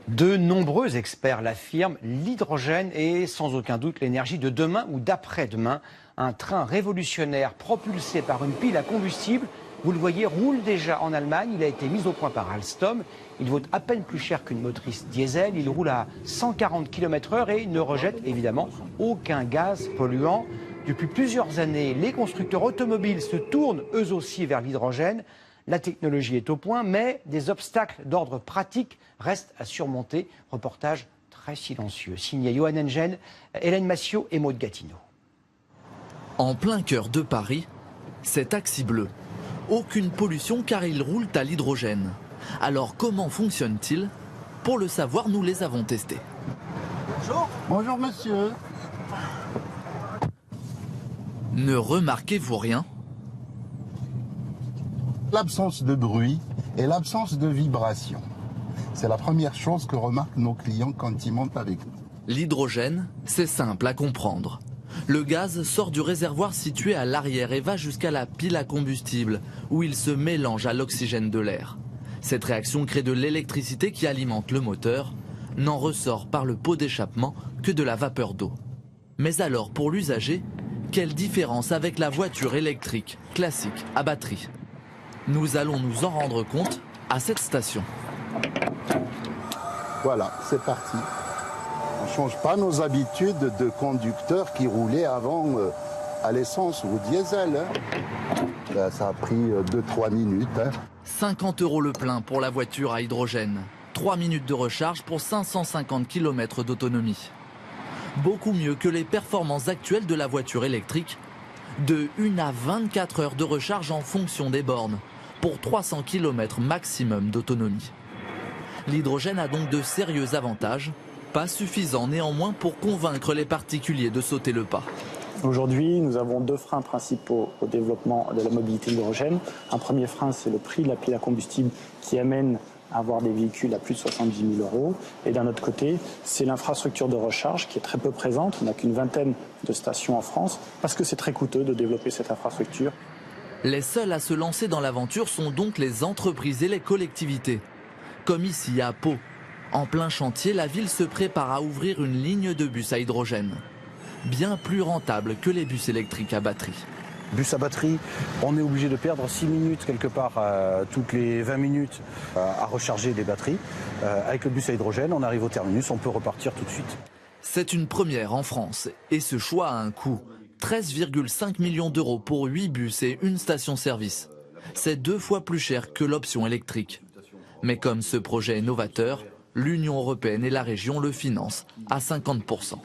De nombreux experts l'affirment, l'hydrogène est sans aucun doute l'énergie de demain ou d'après-demain. Un train révolutionnaire propulsé par une pile à combustible, vous le voyez, roule déjà en Allemagne. Il a été mis au point par Alstom. Il vaut à peine plus cher qu'une motrice diesel. Il roule à 140 km/h et ne rejette évidemment aucun gaz polluant. Depuis plusieurs années, les constructeurs automobiles se tournent eux aussi vers l'hydrogène. La technologie est au point, mais des obstacles d'ordre pratique restent à surmonter. Reportage très silencieux. Signé Johan Engen, Hélène Massiot et Maud Gatineau. En plein cœur de Paris, cet taxi bleu. Aucune pollution car ils roulent à l'hydrogène. Alors comment fonctionne-t-il? Pour le savoir, nous les avons testés. Bonjour. Bonjour monsieur. Ne remarquez-vous rien? L'absence de bruit et l'absence de vibration. C'est la première chose que remarquent nos clients quand ils montent avec nous. L'hydrogène, c'est simple à comprendre. Le gaz sort du réservoir situé à l'arrière et va jusqu'à la pile à combustible, où il se mélange à l'oxygène de l'air. Cette réaction crée de l'électricité qui alimente le moteur, n'en ressort par le pot d'échappement que de la vapeur d'eau. Mais alors, pour l'usager, quelle différence avec la voiture électrique classique à batterie? Nous allons nous en rendre compte à cette station. Voilà, c'est parti. On ne change pas nos habitudes de conducteurs qui roulaient avant à l'essence ou au diesel. Là, ça a pris 2-3 minutes. 50 € le plein pour la voiture à hydrogène. 3 minutes de recharge pour 550 km d'autonomie. Beaucoup mieux que les performances actuelles de la voiture électrique. De 1 à 24 heures de recharge en fonction des bornes, pour 300 km maximum d'autonomie. L'hydrogène a donc de sérieux avantages, pas suffisants néanmoins pour convaincre les particuliers de sauter le pas. Aujourd'hui, nous avons deux freins principaux au développement de la mobilité hydrogène. Un premier frein, c'est le prix de la pile à combustible qui amène à avoir des véhicules à plus de 70 000 €. Et d'un autre côté, c'est l'infrastructure de recharge qui est très peu présente. On n'a qu'une vingtaine de stations en France parce que c'est très coûteux de développer cette infrastructure. Les seuls à se lancer dans l'aventure sont donc les entreprises et les collectivités. Comme ici à Pau. En plein chantier, la ville se prépare à ouvrir une ligne de bus à hydrogène. Bien plus rentable que les bus électriques à batterie. Bus à batterie, on est obligé de perdre 6 minutes quelque part toutes les 20 minutes à recharger des batteries. Avec le bus à hydrogène, on arrive au terminus, on peut repartir tout de suite. C'est une première en France et ce choix a un coût. 13,5 millions d'euros pour 8 bus et une station-service. C'est 2 fois plus cher que l'option électrique. Mais comme ce projet est novateur, l'Union européenne et la région le financent à 50%.